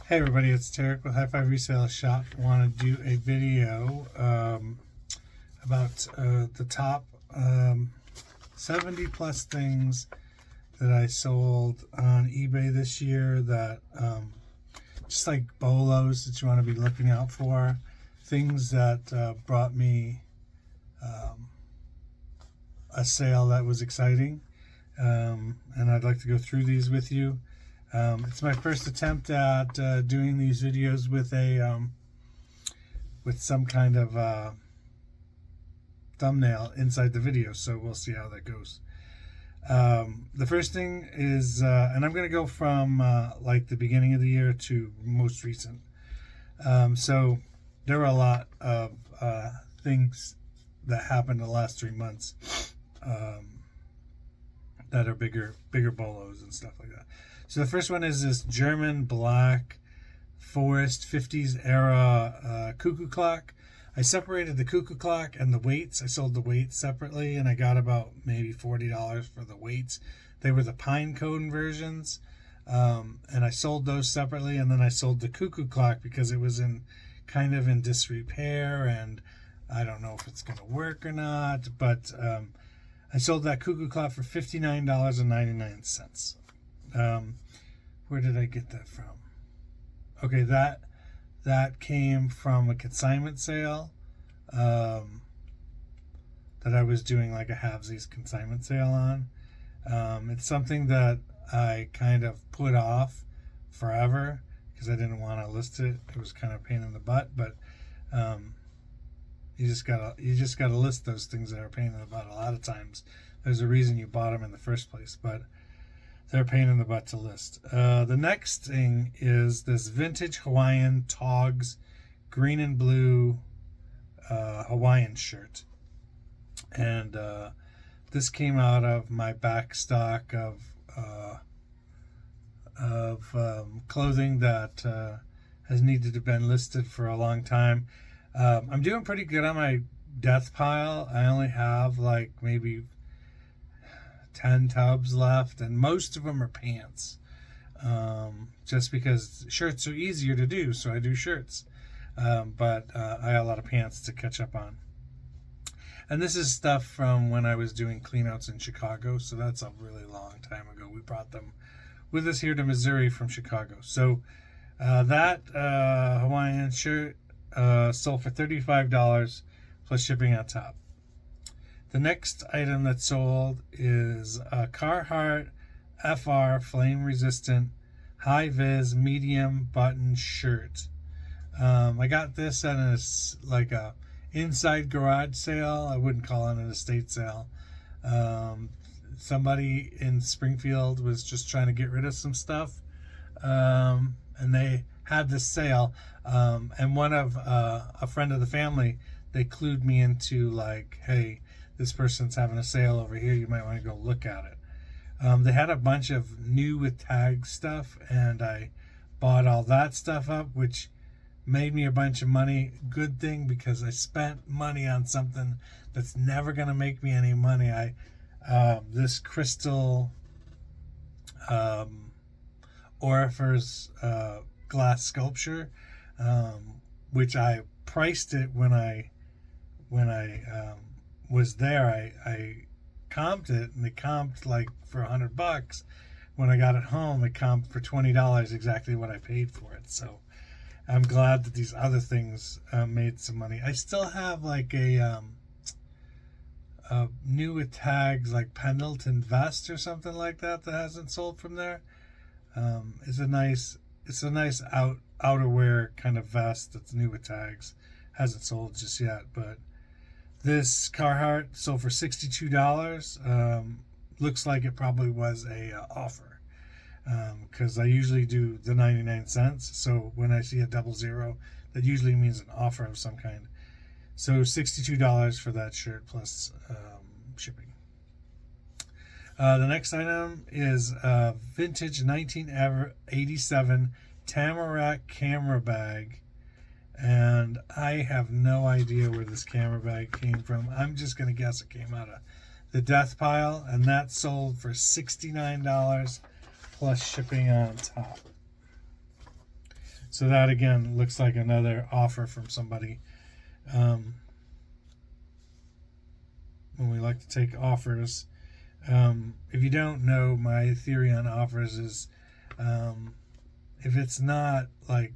Hey everybody, it's Tarek with High Five Resale Shop. Want to do a video about the top 70 plus things that I sold on eBay this year that just like BOLOs that you want to be looking out for. Things that brought me a sale that was exciting. And I'd like to go through these with you. It's my first attempt at doing these videos with a with some kind of thumbnail inside the video, so we'll see how that goes. The first thing is, and I'm going to go from like the beginning of the year to most recent. So there were a lot of things that happened in the last 3 months that are bigger BOLOs and stuff like that. So the first one is this German Black Forest 50s era cuckoo clock. I separated the cuckoo clock and the weights. I sold the weights separately, and I got about maybe $40 for the weights. They were the pine cone versions, and I sold those separately. And then I sold the cuckoo clock because it was in kind of in disrepair, and I don't know if it's going to work or not. But I sold that cuckoo clock for $59.99. Where did I get that from? Okay, that came from a consignment sale that I was doing, like a halvesies consignment sale on. It's something that I kind of put off forever because I didn't want to list it. It was kind of a pain in the butt, but you just gotta list those things that are a pain in the butt. A lot of times there's a reason you bought them in the first place, but they're a pain in the butt to list. The next thing is this vintage Hawaiian Togs green and blue Hawaiian shirt. And this came out of my back stock of clothing that has needed to have been listed for a long time. I'm doing pretty good on my death pile. I only have like maybe 10 tubs left, and most of them are pants, just because shirts are easier to do, so I do shirts, but I got a lot of pants to catch up on. And this is stuff from when I was doing cleanouts in Chicago, so that's a really long time ago. We brought them with us here to Missouri from Chicago. So that Hawaiian shirt sold for $35 plus shipping on top. The next item that sold is a Carhartt FR flame resistant high vis medium button shirt. I got this at a inside garage sale. I wouldn't call it an estate sale. Somebody in Springfield was just trying to get rid of some stuff, and they had this sale. And one of a friend of the family, they clued me into like, hey, this person's having a sale over here, you might want to go look at it. They had a bunch of new with tag stuff, and I bought all that stuff up, which made me a bunch of money. Good thing, because I spent money on something that's never going to make me any money. This crystal Orifice glass sculpture, which I priced it when I was there. I comped it, and it comped like for $100. When I got it home, it comped for $20, exactly what I paid for it. So I'm glad that these other things made some money. I still have like a new with tags, like Pendleton vest or something like that hasn't sold from there. It's a nice outerwear kind of vest that's new with tags. Hasn't sold just yet, but this Carhartt sold for $62. Looks like it probably was a offer, because I usually do the 99 cents. So when I see a 00, that usually means an offer of some kind. So $62 for that shirt plus shipping. The next item is a vintage 1987 Tamarack camera bag. And I have no idea where this camera bag came from. I'm just going to guess it came out of the death pile, and that sold for $69 plus shipping on top. So that again looks like another offer from somebody. When we like to take offers, if you don't know, my theory on offers is, if it's not like,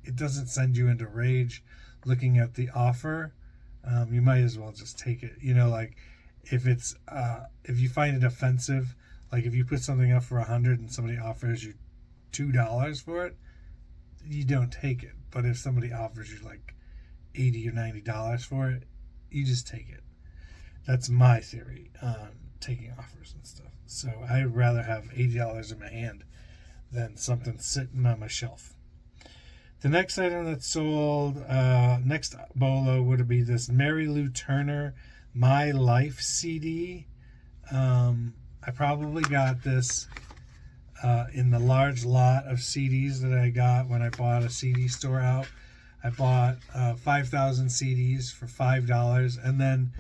it doesn't send you into rage looking at the offer, you might as well just take it. Like if it's if you find it offensive, like if you put something up for $100 and somebody offers you $2 for it, you don't take it. But if somebody offers you like $80 or $90 for it, you just take it. That's my theory on taking offers and stuff. So I'd rather have $80 in my hand than something sitting on my shelf. The next item that's sold, next BOLO would be this Mary Lou Turner My Life CD. I probably got this in the large lot of CDs that I got when I bought a CD store out. I bought 5,000 CDs for $5, and then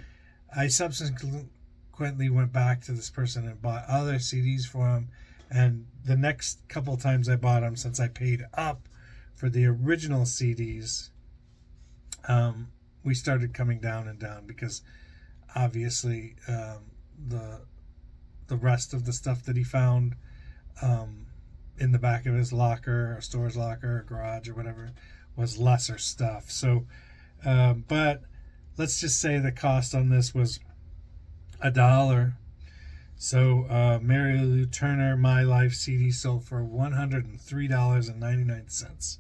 I subsequently went back to this person and bought other CDs for him. And the next couple times I bought them, since I paid up for the original CDs, we started coming down and down, because obviously the rest of the stuff that he found in the back of his locker, or store's locker, or garage, or whatever, was lesser stuff. So, but let's just say the cost on this was $1. So Mary Lou Turner My Life CD sold for $103.99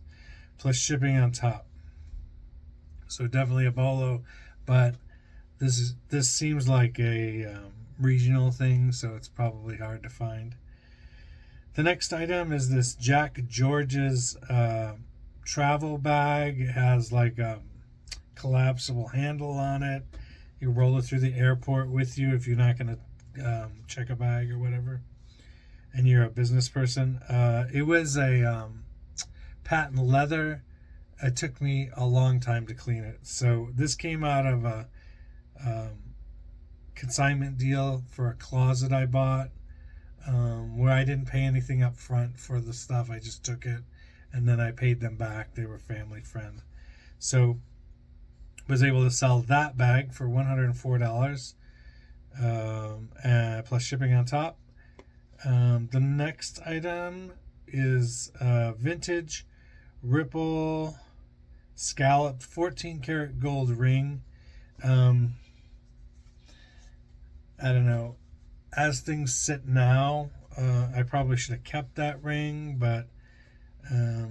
plus shipping on top. So definitely a BOLO, but this seems like a regional thing, so it's probably hard to find. The next item is this Jack George's travel bag. It has like a collapsible handle on it. You roll it through the airport with you if you're not going to check a bag or whatever, and you're a business person. It was a patent leather. It took me a long time to clean it. So this came out of a consignment deal for a closet I bought, where I didn't pay anything up front for the stuff. I just took it, and then I paid them back. They were family friend. So was able to sell that bag for $104, plus shipping on top. The next item is vintage Ripple scalloped 14 karat gold ring. I don't know. As things sit now, I probably should have kept that ring, but I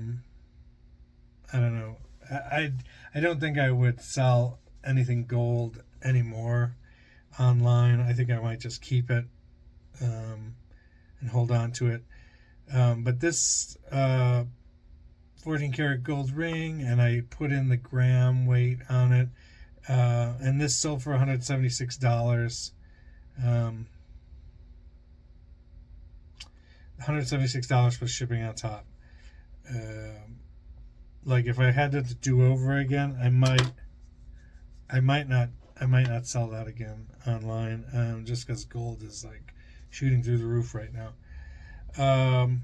don't know. I don't think I would sell anything gold anymore online. I think I might just keep it and hold on to it. But this 14 karat gold ring, and I put in the gram weight on it, and this sold for $176. $176 plus shipping on top. Like if I had to do over again, I might not sell that again online, just because gold is like shooting through the roof right now. The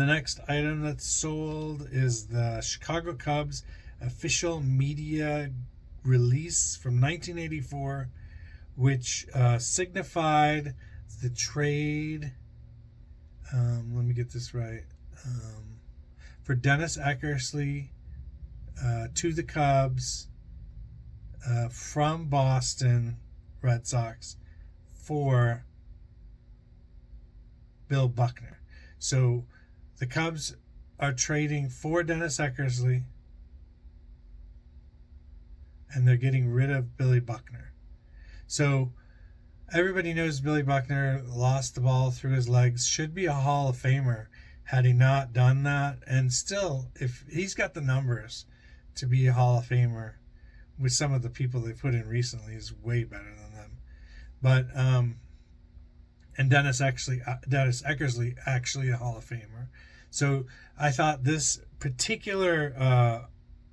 next item that's sold is the Chicago Cubs official media release from 1984, which signified the trade. Let me get this right. For Dennis Eckersley to the Cubs from Boston Red Sox for Bill Buckner. So the Cubs are trading for Dennis Eckersley, and they're getting rid of Billy Buckner. So everybody knows Billy Buckner lost the ball through his legs, should be a Hall of Famer had he not done that. And still, if he's got the numbers to be a Hall of Famer, with some of the people they put in recently, is way better than them. But and Dennis Eckersley actually a Hall of Famer. So I thought this particular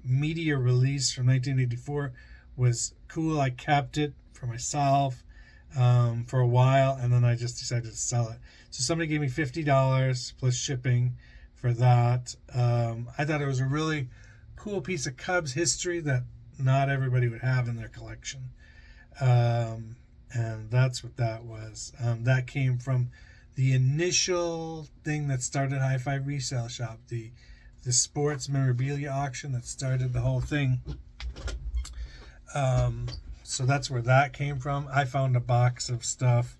media release from 1984 was cool. I kept it for myself for a while, and then I just decided to sell it. So somebody gave me $50 plus shipping for that. I thought it was a really cool piece of Cubs history that not everybody would have in their collection. And that's what that was. That came from the initial thing that started High Five Resale Shop, the sports memorabilia auction that started the whole thing. So that's where that came from. I found a box of stuff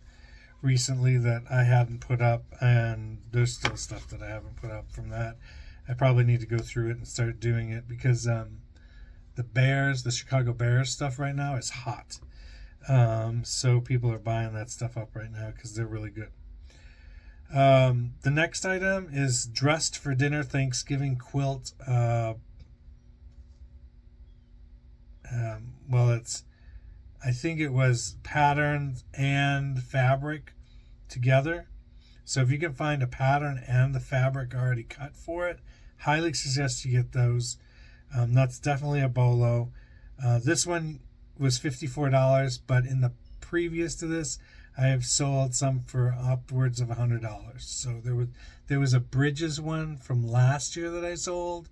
recently that I hadn't put up, and there's still stuff that I haven't put up from that. I probably need to go through it and start doing it because the Chicago Bears stuff right now is hot. So people are buying that stuff up right now because they're really good. The next item is Dressed for Dinner Thanksgiving quilt. I think it was patterns and fabric together. So if you can find a pattern and the fabric already cut for it, highly suggest you get those. That's definitely a bolo. This one was $54, but in the previous to this, I have sold some for upwards of $100. So there was a Bridges one from last year that I sold,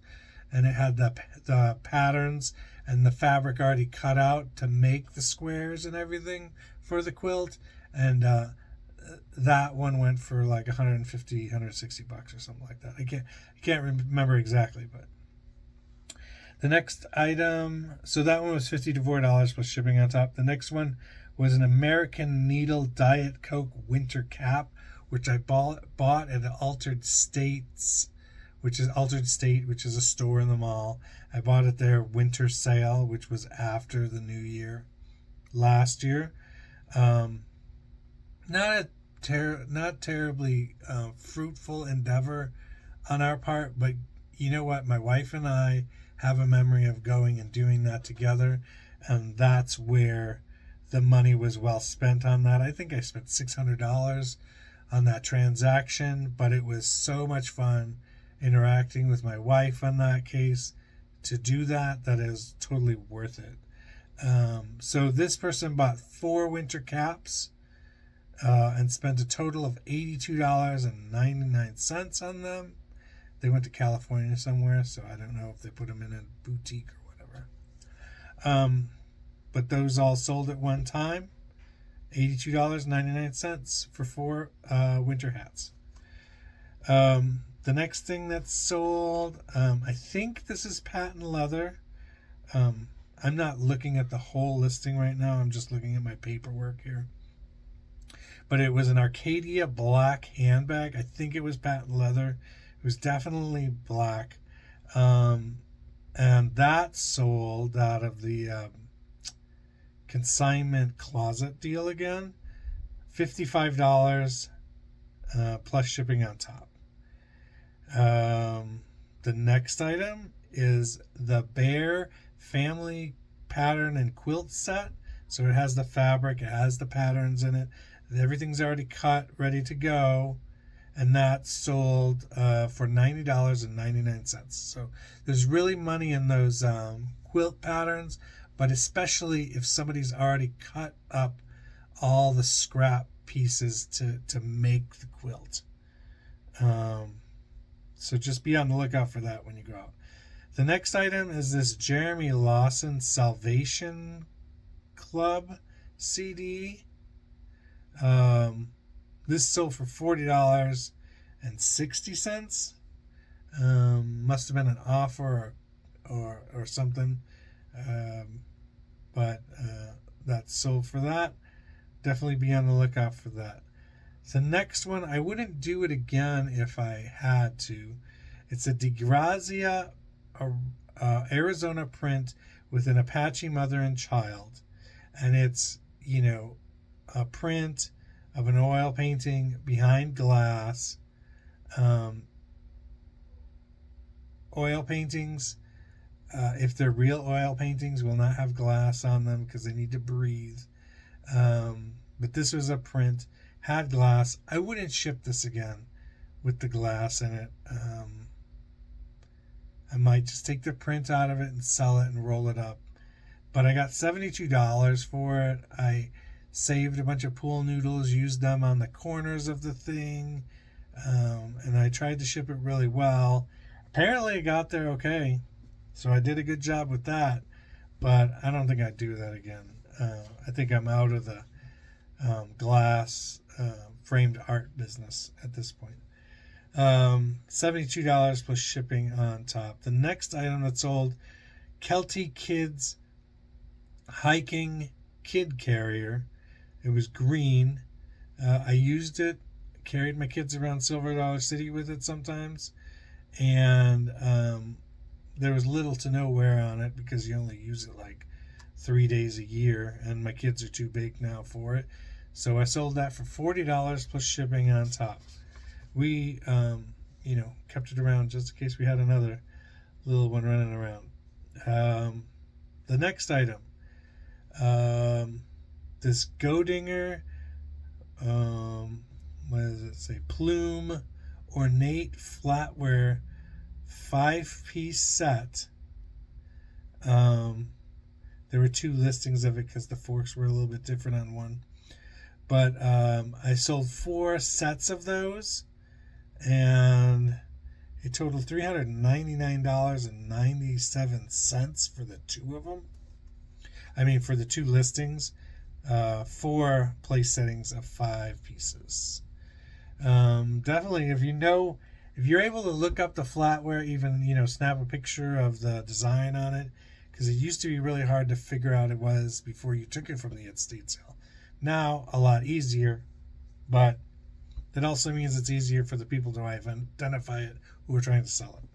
and it had the patterns and the fabric already cut out to make the squares and everything for the quilt, and that one went for like $150, $160 or something like that. I can't remember exactly, but the next item, so that one was $54 plus shipping on top. The next one was an American Needle Diet Coke winter cap, which I bought at Altered State, which is a store in the mall. I bought it there winter sale, which was after the new year last year. Not terribly fruitful endeavor on our part, but you know what? My wife and I have a memory of going and doing that together, and that's where the money was well spent on that. I think I spent $600 on that transaction, but it was so much fun interacting with my wife on that case to do that is totally worth it. So this person bought 4 winter caps and spent a total of $82.99 on them. They went to California somewhere, so I don't know if they put them in a boutique or whatever. But those all sold at one time. $82.99 for 4 winter hats. The next thing that's sold, I think this is patent leather. I'm not looking at the whole listing right now. I'm just looking at my paperwork here. But it was an Arcadia black handbag. I think it was patent leather. It was definitely black. And that sold out of the consignment closet deal again. $55 plus shipping on top. The next item is the Bear Family Pattern and Quilt Set. So it has the fabric, it has the patterns in it. Everything's already cut, ready to go. And that's sold for $90.99. So there's really money in those quilt patterns, but especially if somebody's already cut up all the scrap pieces to make the quilt. So just be on the lookout for that when you go out. The next item is this Jeremy Lawson Salvation Club CD. This sold for $40.60. Must have been an offer or something. But that's sold for that. Definitely be on the lookout for that. The next one, I wouldn't do it again if I had to. It's a DeGrazia Arizona print with an Apache mother and child. And it's, a print of an oil painting behind glass. Oil paintings, if they're real oil paintings, will not have glass on them because they need to breathe. But this was a print, had glass. I wouldn't ship this again with the glass in it. I might just take the print out of it and sell it and roll it up. But I got $72 for it. I saved a bunch of pool noodles, used them on the corners of the thing. And I tried to ship it really well. Apparently, it got there okay, so I did a good job with that. But I don't think I'd do that again. I think I'm out of the glass framed art business at this point. $72 plus shipping on top. The next item that sold, Kelty Kids Hiking Kid Carrier. It was green. I used it, carried my kids around Silver Dollar City with it sometimes, and there was little to no wear on it because you only use it like 3 days a year, and my kids are too big now for it. So I sold that for $40 plus shipping on top. We, kept it around just in case we had another little one running around. The next item, this Godinger, what does it say? Plume Ornate Flatware 5-piece set. There were 2 listings of it because the forks were a little bit different on one. But I sold 4 sets of those, and it totaled $399.97 for the 2 of them. I mean, for the 2 listings, 4 place settings of 5 pieces. Definitely, if you're able to look up the flatware, even, snap a picture of the design on it, because it used to be really hard to figure out it was before you took it from the estate sale. Now, a lot easier, but that also means it's easier for the people to identify it who are trying to sell it.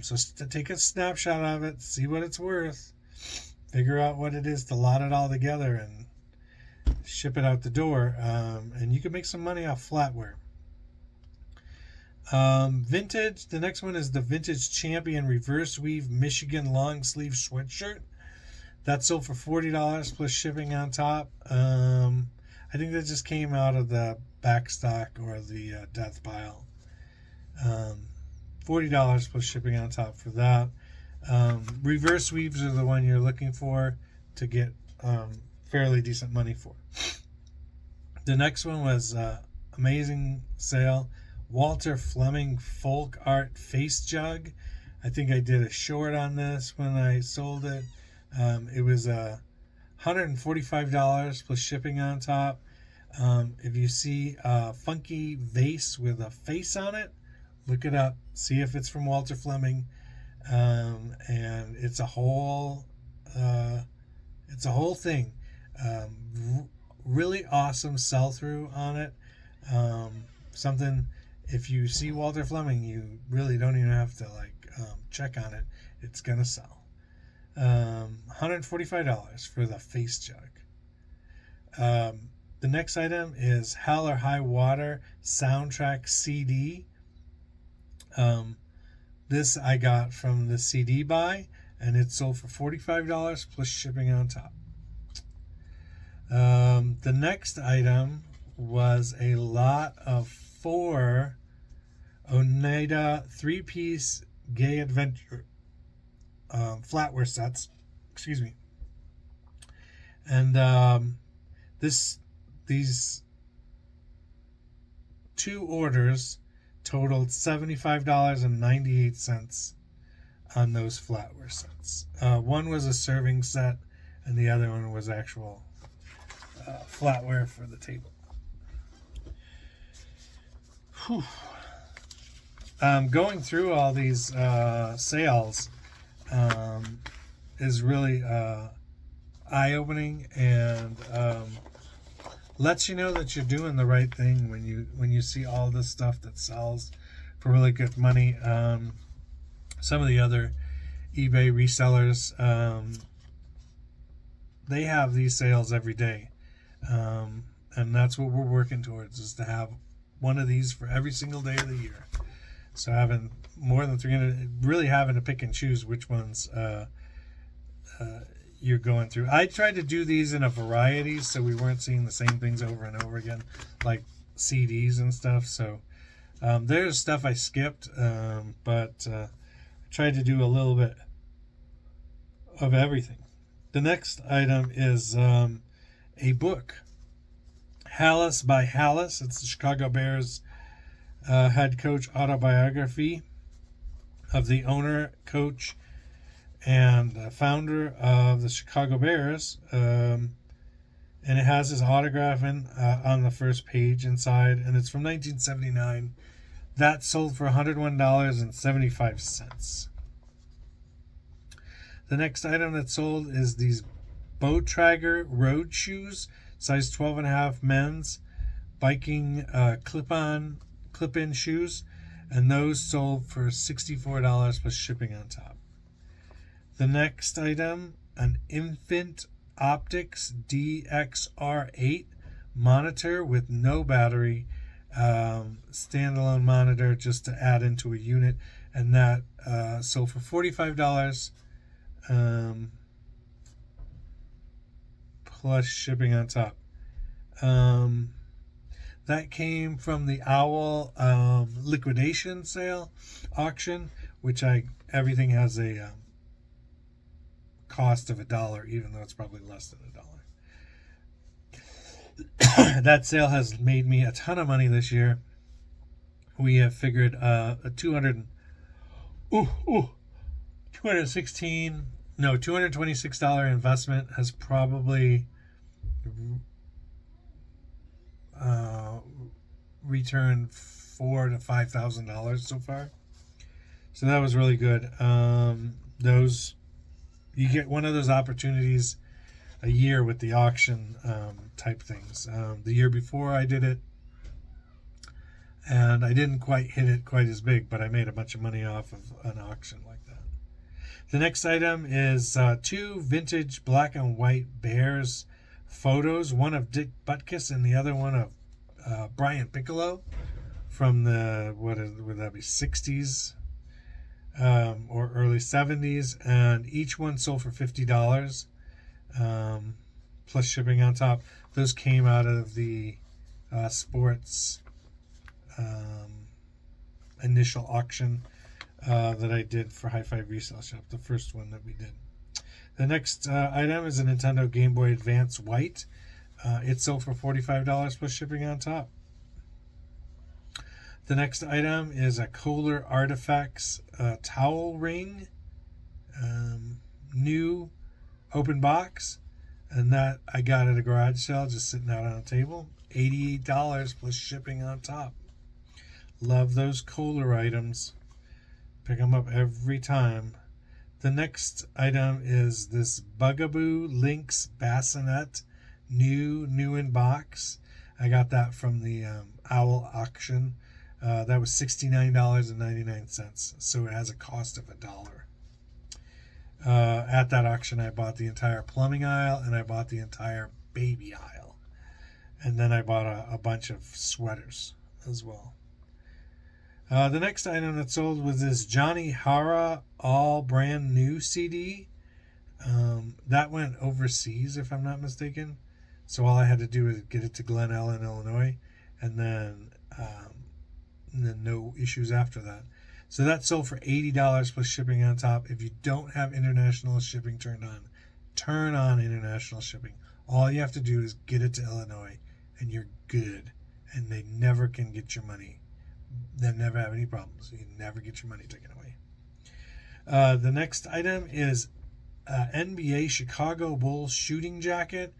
So take a snapshot of it, see what it's worth, figure out what it is to lot it all together, and ship it out the door. And you can make some money off flatware. Vintage. The next one is the Vintage Champion Reverse Weave Michigan Long Sleeve Sweatshirt. That sold for $40 plus shipping on top. I think that just came out of the back stock or the death pile. $40 plus shipping on top for that. Reverse weaves are the one you're looking for to get fairly decent money for. The next one was amazing sale. Walter Fleming Folk Art Face Jug. I think I did a short on this when I sold it. It was $145 plus shipping on top. If you see a funky vase with a face on it, look it up. See if it's from Walter Fleming. And it's a whole thing. Really awesome sell-through on it. Something, if you see Walter Fleming, you really don't even have to check on it. It's gonna sell. $145 for the face jug. The next item is Hell or High Water soundtrack CD. This I got from the CD buy, and it sold for $45 plus shipping on top. The next item was a lot of 4 Oneida 3-piece Gay Adventure flatware sets. Excuse me. And these 2 orders totaled $75.98 on those flatware sets. One was a serving set, and the other one was actual flatware for the table. Whew. Going through all these sales is really eye-opening, and lets you know that you're doing the right thing when you see all this stuff that sells for really good money. Some of the other eBay resellers, they have these sales every day, and that's what we're working towards, is to have one of these for every single day of the year. So having more than 300, really having to pick and choose which ones you're going through. I tried to do these in a variety, so we weren't seeing the same things over and over again, like CDs and stuff. So there's stuff I skipped, but I tried to do a little bit of everything. The next item is a book, Hallis by Hallis. It's the Chicago Bears head coach autobiography of the owner, coach, and founder of the Chicago Bears. And it has his autograph on the first page inside, and it's from 1979. That sold for $101.75. The next item that sold is these Bowtragger road shoes, size 12.5 men's, biking clip-in shoes, and those sold for $64 plus shipping on top. The next item, an Infant Optics DXR8 monitor with no battery, standalone monitor just to add into a unit, and that sold for $45 plus shipping on top. That came from the Owl liquidation sale auction, which everything has a cost of $1, even though it's probably less than $1. That sale has made me a ton of money this year. We have figured a $226 investment has probably returned $4,000 to $5,000 so far. So that was really good. You get one of those opportunities a year with the auction type things. The year before I did it, and I didn't quite hit it quite as big, but I made a bunch of money off of an auction like that. The next item is 2 vintage black and white Bears photos, one of Dick Butkus and the other one of Brian Piccolo from the, would that be 60s or early 70s, and each one sold for $50 plus shipping on top. Those came out of the sports initial auction that I did for High Five Resale Shop, the first one that we did. The next item is a Nintendo Game Boy Advance White. It sold for $45 plus shipping on top. The next item is a Kohler Artifacts towel ring, new open box, and that I got at a garage sale just sitting out on a table. $88 plus shipping on top. Love those Kohler items. Pick them up every time. The next item is this Bugaboo Lynx Bassinet, new in box. I got that from the Owl auction. That was $69.99, so it has a cost of $1. At that auction, I bought the entire plumbing aisle, and I bought the entire baby aisle. And then I bought a bunch of sweaters as well. The next item that sold was this Johnny Hara all brand new CD. That went overseas, if I'm not mistaken. So all I had to do was get it to Glen Ellen, Illinois, and then no issues after that. So that sold for $80 plus shipping on top. If you don't have international shipping turned on, turn on international shipping. All you have to do is get it to Illinois, and you're good. And they never can get your money. They never have any problems. You can never get your money taken away. The next item is NBA Chicago Bulls shooting jacket.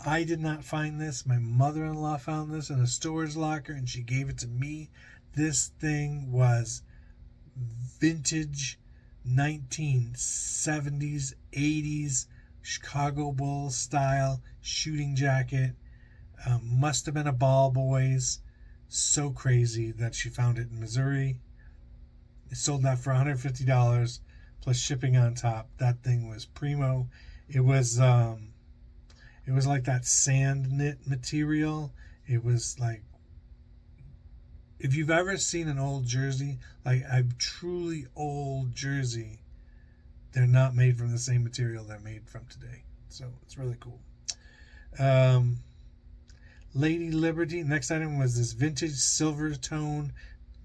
I did not find this. My mother-in-law found this in a storage locker, and she gave it to me. This thing was vintage 1970s, 80s Chicago Bulls style shooting jacket. Must have been a Ball Boys. So crazy that she found it in Missouri. It sold that for $150 plus shipping on top. That thing was primo. It was like that sand knit material. It was like, if you've ever seen an old jersey, like a truly old jersey, they're not made from the same material they're made from today. So it's really cool. Lady Liberty. Next item was this vintage silver tone,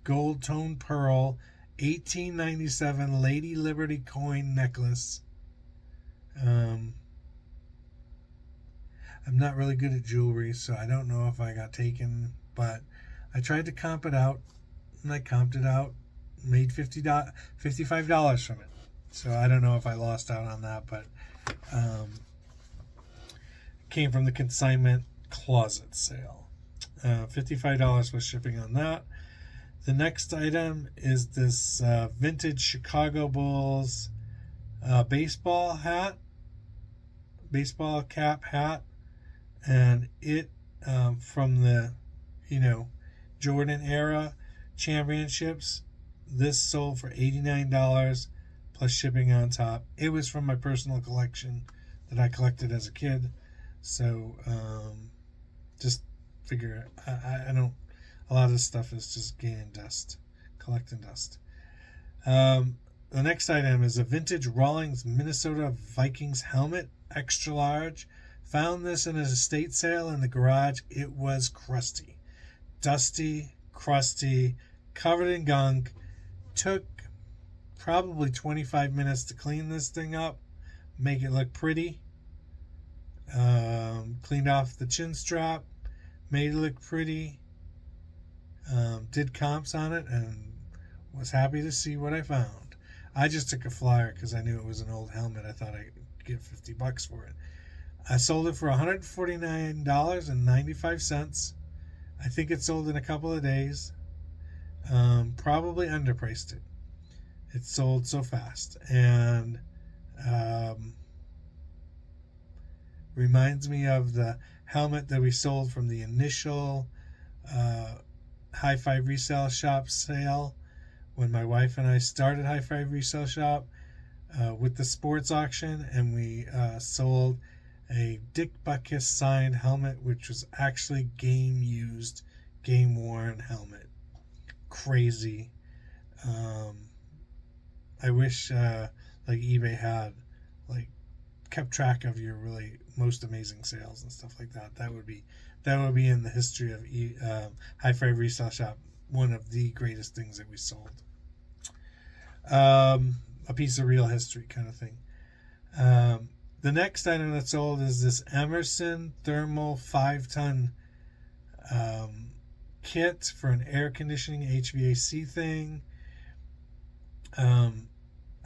gold tone pearl, 1897 Lady Liberty coin necklace. I'm not really good at jewelry, so I don't know if I got taken, but I tried to comp it out. and I comped it out, made $55 from it. So I don't know if I lost out on that, but came from the consignment closet sale. $55 was shipping on that. The next item is this vintage Chicago Bulls baseball cap hat, and it from the Jordan era championships. This sold for $89 plus shipping on top. It was from my personal collection that I collected as a kid, so just figure I don't. A lot of this stuff is just gaining dust, collecting dust. The next item is a vintage Rawlings Minnesota Vikings helmet, extra large. Found this in an estate sale in the garage. It was crusty, dusty, crusty, covered in gunk. Took probably 25 minutes to clean this thing up, make it look pretty. Cleaned off the chin strap, made it look pretty. Did comps on it and was happy to see what I found. I just took a flyer because I knew it was an old helmet. I thought I'd get $50 for it. I sold it for $149.95. I think it sold in a couple of days. Probably underpriced it. It sold so fast, and reminds me of the helmet that we sold from the initial High Five Resale Shop sale when my wife and I started High Five Resale Shop with the sports auction, and we sold a Dick Butkus signed helmet, which was actually game used, game worn helmet. Crazy. I wish like eBay had kept track of your really most amazing sales and stuff like that. That would be in the history of High Five Resale Shop, one of the greatest things that we sold. A piece of real history kind of thing. The next item that sold is this Emerson thermal 5-ton kit for an air conditioning HVAC thing.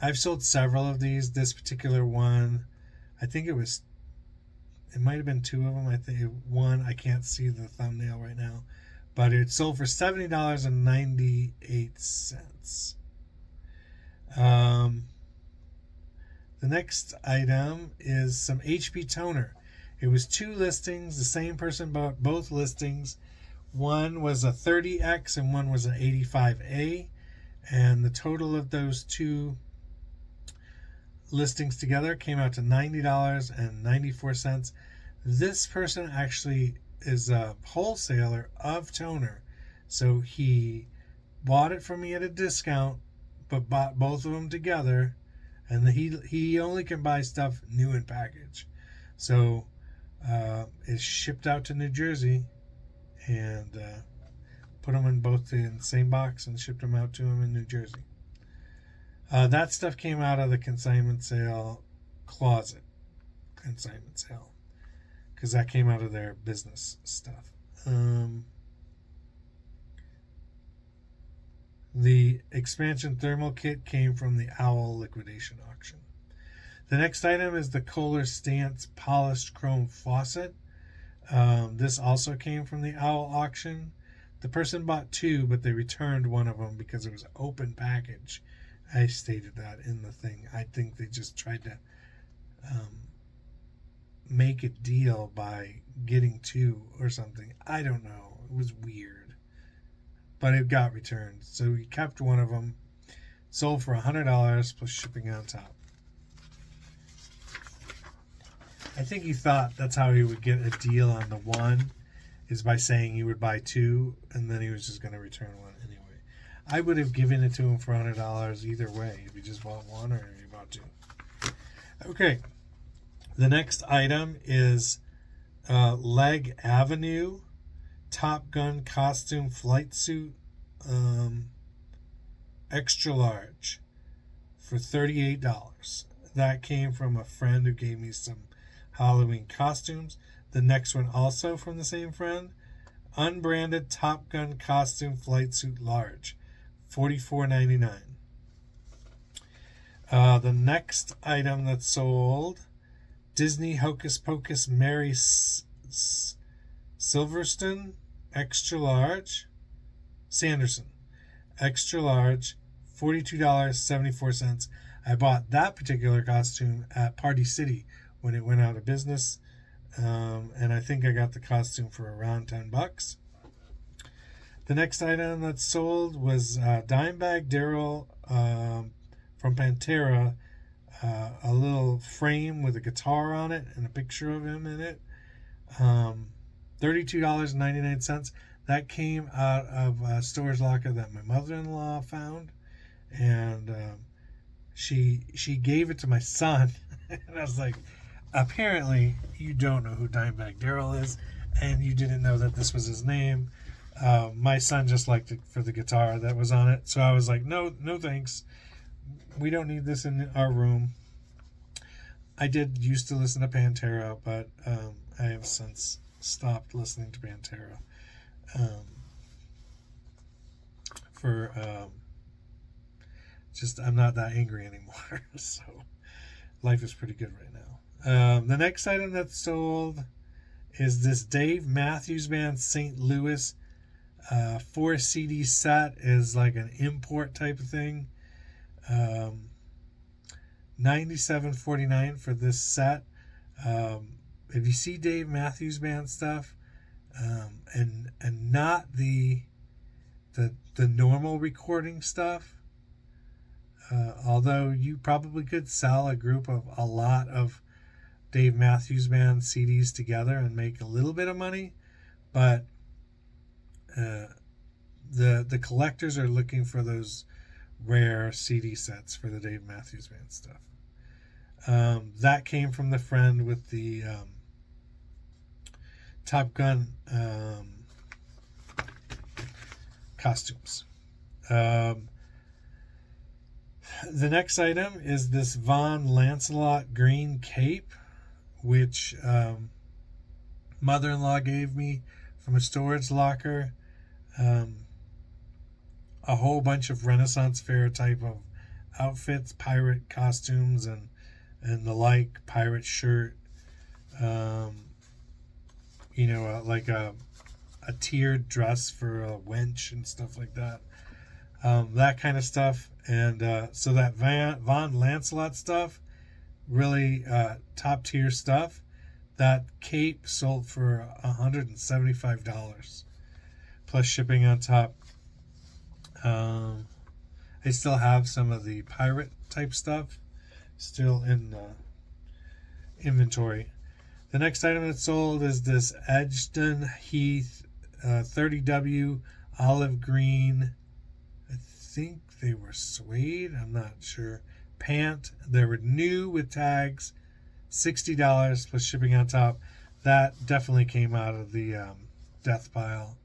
I've sold several of these. This particular one, I think it might have been two of them. I think one, I can't see the thumbnail right now, but it sold for $70.98. The next item is some HP toner. It was two listings. The same person bought both listings. One was a 30X and one was an 85A. And the total of those two listings together came out to $90.94. This person actually is a wholesaler of toner. So he bought it from me at a discount, but bought both of them together. And he only can buy stuff new in package. So it's shipped out to New Jersey, and put them in both in the same box and shipped them out to him in New Jersey. That stuff came out of the consignment sale closet. Consignment sale. Because that came out of their business stuff. The expansion thermal kit came from the Owl liquidation auction. The next item is the Kohler Stance polished chrome faucet. This also came from the Owl auction. The person bought two, but they returned one of them because it was an open package. I stated that in the thing. I think they just tried to make a deal by getting two or something. I don't know. It was weird. But it got returned. So we kept one of them. Sold for $100 plus shipping on top. I think he thought that's how he would get a deal on the one, is by saying he would buy two, and then he was just going to return one anyway. I would have given it to him for $100 either way, if he just bought one or if he bought two. Okay. The next item is Leg Avenue Top Gun costume flight suit, extra large, for $38. That came from a friend who gave me some Halloween costumes. The next one also from the same friend, unbranded Top Gun costume flight suit large, $44.99. The next item that's sold, Disney Hocus Pocus Mary Silverstone extra large, Sanderson extra large, $42.74. I bought that particular costume at Party City when it went out of business, and I think I got the costume for around $10. The next item that sold was Dimebag Darrell from Pantera, a little frame with a guitar on it and a picture of him in it. $32.99. That came out of a storage locker that my mother-in-law found, and she gave it to my son. And I was like, apparently you don't know who Dimebag Darrell is, and you didn't know that this was his name. My son just liked it for the guitar that was on it, so I was like, no thanks. We don't need this in our room. I did used to listen to Pantera, but I have since stopped listening to Pantera. I'm not that angry anymore, so life is pretty good right now. The next item that's sold is this Dave Matthews Band St. Louis 4 CD set. Is like an import type of thing. $97.49 for this set. If you see Dave Matthews Band stuff, and not the normal recording stuff, although you probably could sell a lot of Dave Matthews Band CDs together and make a little bit of money, but the collectors are looking for those rare CD sets for the Dave Matthews Band stuff. That came from the friend with the Top Gun costumes. The next item is this Von Lancelot green cape, which mother-in-law gave me from a storage locker. A whole bunch of Renaissance fair type of outfits, pirate costumes and the like, pirate shirt, like a tiered dress for a wench and stuff like that. That kind of stuff. And so that Von Lancelot stuff, really top tier stuff. That cape sold for $175 plus shipping on top. I still have some of the pirate type stuff still in inventory. The next item that's sold is this Edgton Heath 30W olive green. I think they were suede. I'm not sure. Pant. They were new with tags. $60 plus shipping on top. That definitely came out of the death pile.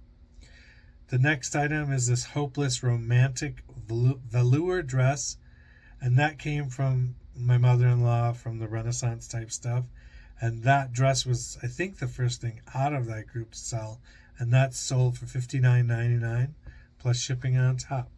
The next item is this Hopeless Romantic velour dress, and that came from my mother-in-law from the Renaissance type stuff, and that dress was, I think, the first thing out of that group to sell, and that sold for $59.99 plus shipping on top.